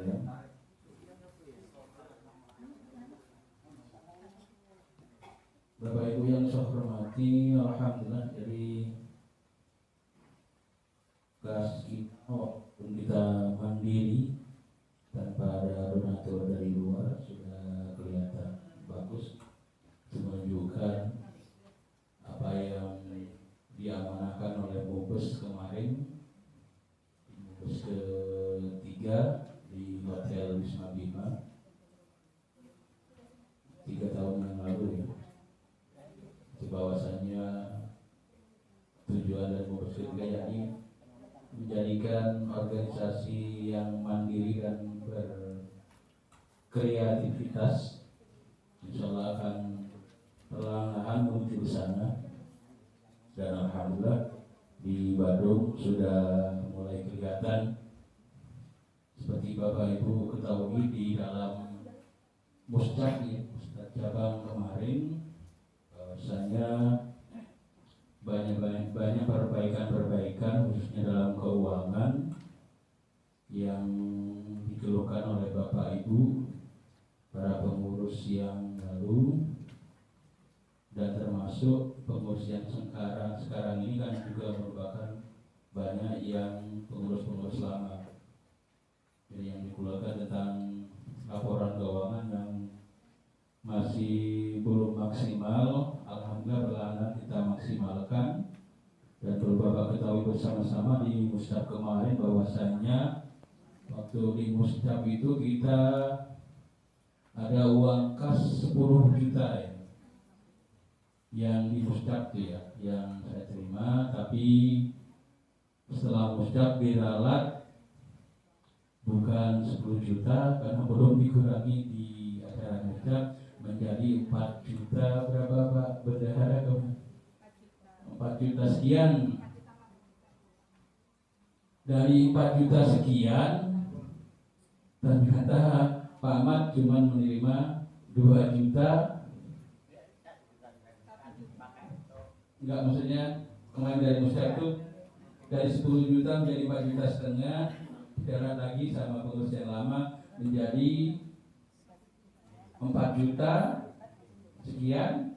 ya. Bapak Ibu yang saya hormati, alhamdulillah dari kelas kita walaupun kita mandiri tanpa ada donatur dari luar sudah kelihatan bagus, menunjukkan apa yang diamanahkan oleh Bungkus kemarin, Bungkus ketiga di Hotel Wisma Bima 3 tahun yang lalu ya. Bahwasanya tujuan dari Bungkus ketiga yakni menjadikan organisasi yang mandiri dan berkreativitas, insya Allah akan perlahan menuju ke sana. Dan alhamdulillah di Badung sudah mulai kelihatan seperti Bapak Ibu ketahui di dalam Muscak cabang kemarin, bahwasanya banyak perbaikan khususnya dalam keuangan yang dikeluhkan oleh Bapak Ibu para pengurus yang lalu, dan termasuk pengurus yang sekarang ini kan juga merupakan banyak yang pengurus lama. Jadi yang dikeluarkan tentang laporan keuangan yang masih belum maksimal, alhamdulillah perlahan kita maksimalkan. Dan perlu Bapak ketahui bersama-sama di Mustab kemarin bahwasanya waktu di Mustab itu kita ada uang kas 10 juta ya, yang di Mustab itu ya, yang saya terima. Tapi setelah Mustab diralat bukan 10 juta karena belum dikurangi di acara Mustab menjadi 4 juta berapa Pak Bendahara? 4 juta sekian. Dari 4 juta sekian ternyata Pak Ahmad cuma menerima 2 juta. Enggak, maksudnya kemarin dari Mustab itu dari 10 juta menjadi 4 juta setengah, tidak lagi sama pengurus yang lama menjadi 4 juta sekian.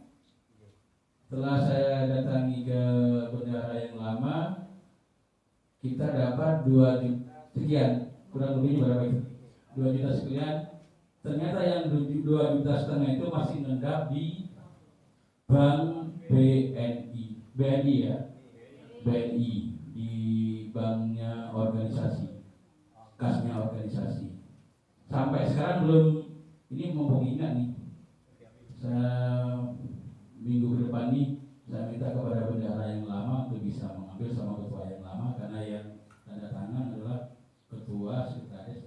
Setelah saya datangi ke bendahara yang lama, kita dapat 2 juta sekian, kurang lebih berapa itu? 2 juta sekian. Ternyata yang 2 juta setengah itu masih nendap di Bank BNI ya, BNI di banknya organisasi, kasnya organisasi. Sampai sekarang belum, ini mumpung ingat nih, saya minggu ke depan nih saya minta kepada bendahara yang lama untuk bisa mengambil sama ketua yang lama, karena yang tanda tangan adalah ketua, sekretaris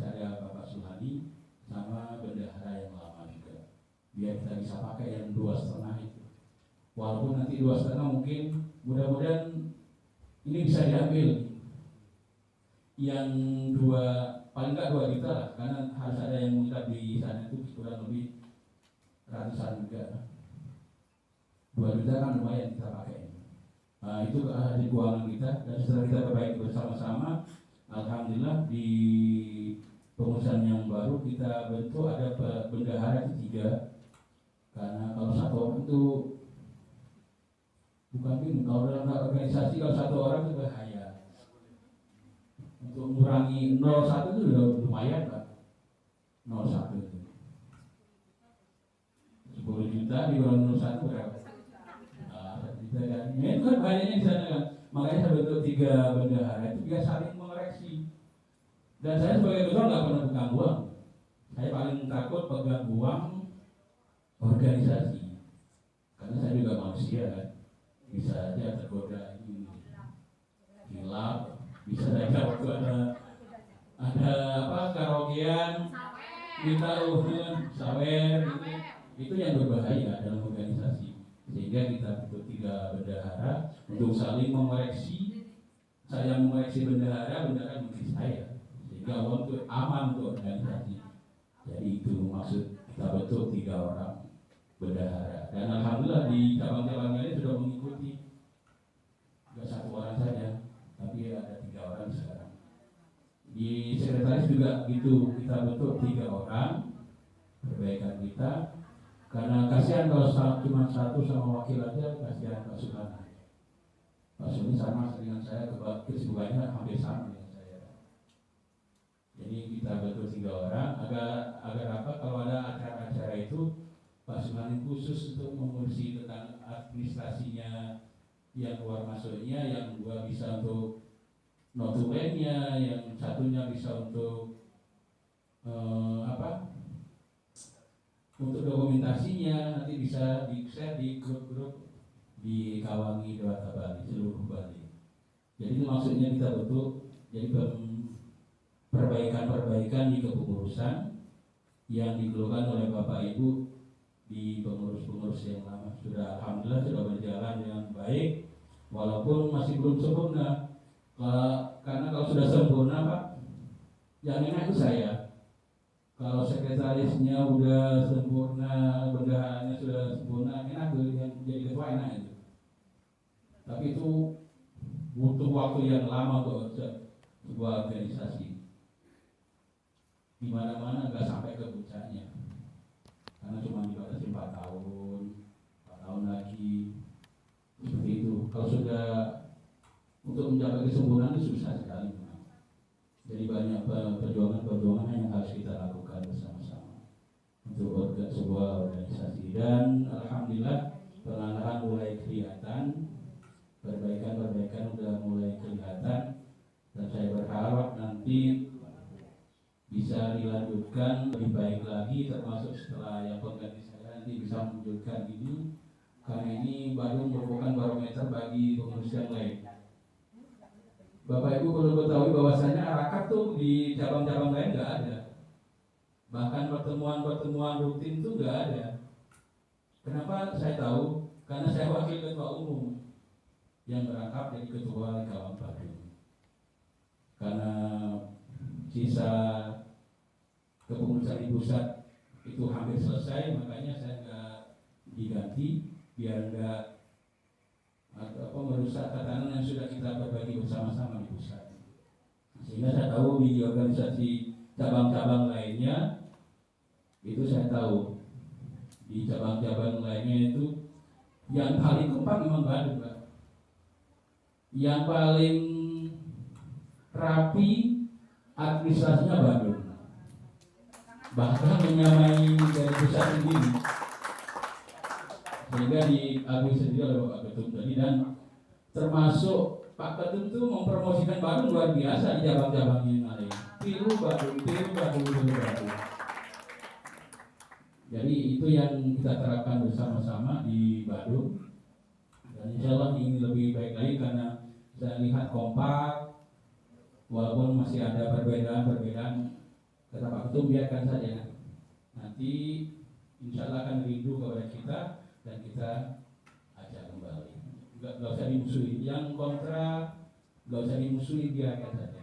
ada Bapak Suhadi sama bendahara yang lama juga, biar kita bisa pakai yang 2,5 itu. Walaupun nanti 2,5 mungkin mudah-mudahan ini bisa diambil yang paling nggak 2 juta lah, karena harus ada yang mengikat di sana itu kurang lebih ratusan juga. 2 juta kan lumayan kita pakai. Nah, itu di keuangan kita, dan setelah kita perbaiki bersama-sama, alhamdulillah di pengurusan yang baru kita bentuk ada bendahara ketiga. Karena kalau satu orang itu bukan bingung, kalau dalam organisasi kalau satu orang itu bahaya. Untuk mengurangi 0,1 itu sudah lumayan Pak. 0,1 itu 10 juta dikurangi 0,1 berapa? Ini kan banyaknya di sana kan. Makanya saya bentuk 3 bendahara itu biar saling mengoreksi. Dan saya sebagai ketua nggak pernah pegang uang. Saya paling takut pegang uang organisasi, karena saya juga manusia kan. Bisa aja tergoda ini hilap, bisa saja waktu ada karaokean minta sawer itu yang berbahaya dalam organisasi. Sehingga kita butuh 3 bendahara untuk saling mengoreksi. Saya mengoreksi bendahara mengoreksi saya, sehingga uang itu aman untuk organisasi. Jadi itu maksud kita bentuk 3 orang bendahara. Dan alhamdulillah di cabang-cabang lain sudah mengikuti. Tidak 1 orang saja, tapi ada 3 orang sekarang. Di sekretaris sekretaris juga gitu, kita bentuk 3 orang perbaikan kita, karena kasihan kalau cuma satu sama wakil aja, kasihan Pak Sultan. Pak Sultan sama dengan saya, kesibukannya hampir sama dengan saya. Jadi kita bentuk 3 orang agar apa, kalau ada acara-acara itu Pak Sultan khusus untuk mengurusi tentang administrasinya, yang keluar masuknya, yang dua bisa untuk notulennya, yang satunya bisa untuk untuk dokumentasinya, nanti bisa di-share di grup-grup di Kawangi, Dewata Bali, seluruh Bali. Jadi itu maksudnya kita bentuk jadi perbaikan-perbaikan di kepengurusan yang dikeluhkan oleh Bapak Ibu di pengurus-pengurus yang lama. Sudah alhamdulillah sudah berjalan dengan baik, walaupun masih belum sempurna. Karena kalau sudah sempurna Pak, yang enak itu saya. Kalau sekretarisnya udah sempurna, bendaharanya sudah sempurna, enak tuh, yang jadi ketua enak itu. Tapi itu butuh waktu yang lama untuk sebuah organisasi. Di mana-mana nggak sampai ke puncaknya, karena cuma dibatasi 4 tahun, 4 tahun lagi, seperti itu. Kalau sudah untuk mencapai kesempurnaan itu susah sekali. Jadi banyak perjuangan yang harus kita lakukan bersama-sama untuk sebuah organisasi. Dan alhamdulillah perlahan-lahan mulai kelihatan, perbaikan sudah mulai kelihatan, dan saya berharap nanti bisa dilanjutkan lebih baik lagi, termasuk setelah yang organisasi saya nanti bisa menunjukkan ini, karena ini baru merupakan barometer bagi pengurus yang lain. Bapak Ibu perlu ketahui bahwasanya Arakat tuh di cabang-cabang lain nggak ada. Bahkan pertemuan rutin itu nggak ada. Kenapa saya tahu? Karena saya wakil ketua umum yang merangkap jadi ketua Kawan Badung. Karena sisa kepengurusan di pusat itu hampir selesai, makanya saya nggak diganti biar nggak merusak tatanan yang sudah kita berbagi bersama-sama di pusat. Sehingga saya tahu di organisasi cabang-cabang lainnya itu saya tahu di cabang-cabang lainnya itu yang paling kompak memang Badung, Pak. Yang paling rapi administrasinya Badung, bahkan menyamai dari pusat sendiri. Sehingga diakui sendiri oleh Bapak Ketum tadi, dan termasuk Pak Ketum itu mempromosikan Badung luar biasa di cabang-cabang yang lain. Tiru Badung. Jadi itu yang kita terapkan bersama-sama di Badung, dan insya Allah ini lebih baik lagi karena saya lihat kompak, walaupun masih ada perbedaan. Kata Pak Ketum biarkan saja, nanti insya Allah akan rindu kepada kita dan kita ajak kembali. Gak usah dimusuhi, yang kontra gak usah dimusuhi, biarkan saja.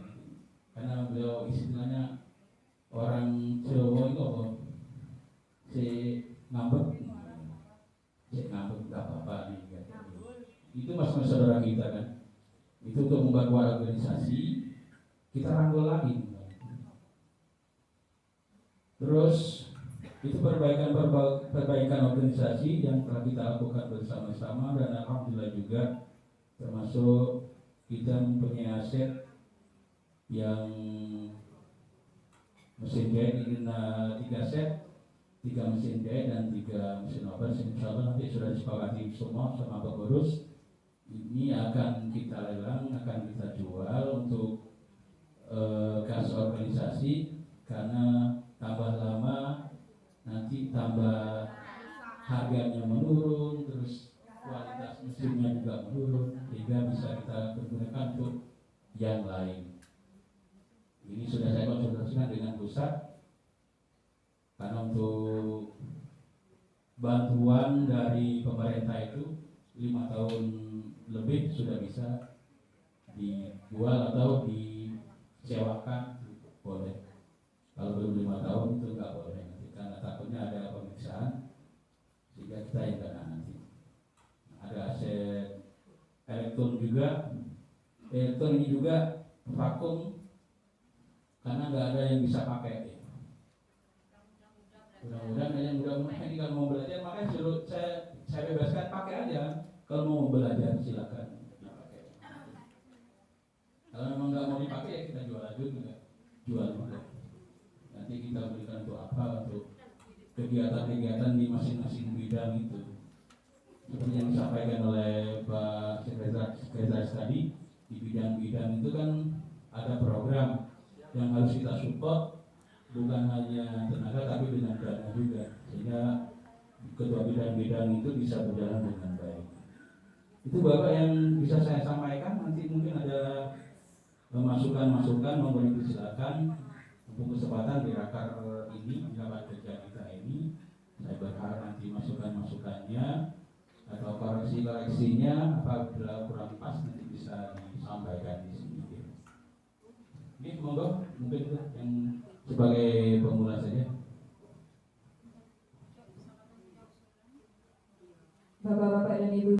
Karena beliau istilahnya orang Jawa itu apa? Si ngambek gak apa-apa nih. Itu mas-mas saudara kita kan. Itu untuk membuat organisasi, kita rangkul lagi. Terus itu perbaikan organisasi yang telah kita lakukan bersama-sama, dan alhamdulillah juga termasuk kita mempunyai aset yang mesin jahit ini 3 set, 3 mesin jahit dan 3 mesin oven. Insya Allah nanti sudah disepakati semua sama pengurus. Ini akan kita lelang, akan kita jual untuk kas organisasi, karena tambah lama nanti tambah harganya menurun, terus kualitas mesinnya juga menurun, sehingga bisa kita gunakan untuk yang lain. Ini sudah saya konsultasikan dengan pusat, karena untuk bantuan dari pemerintah itu 5 tahun lebih sudah bisa dijual atau disewakan, boleh. Kalau belum 5 tahun itu nggak boleh nanti, karena takutnya ada pemeriksaan sehingga kita yang kena nanti. Ada aset elektron juga, elektron ini juga vakum, karena nggak ada yang bisa pakai. Mudah-mudahan ini kalau mau belajar makanya suruh saya bebaskan pakai aja. Kalau mau belajar silakan dipakai. Kalau memang nggak mau dipakai ya kita jual aja juga, jual juga. Nanti kita berikan untuk apa, untuk kegiatan-kegiatan di masing-masing bidang itu. Seperti yang disampaikan oleh Pak Sekretaris tadi, di bidang-bidang itu kan ada program yang harus kita support, bukan hanya tenaga tapi dengan dana juga, sehingga kedua bidang-bidang itu bisa berjalan dengan baik. Itu Bapak yang bisa saya sampaikan. Nanti mungkin ada masukan-masukan, monggo silakan. Untuk kesempatan di Rakar ini, rapat kerja kita ini, saya berharap nanti masukan-masukannya atau koreksi-koreksinya apabila kurang pas nanti bisa disampaikan di sini. Ini monggo, mungkin yang sebagai pemula saja. Bapak-bapak dan Ibu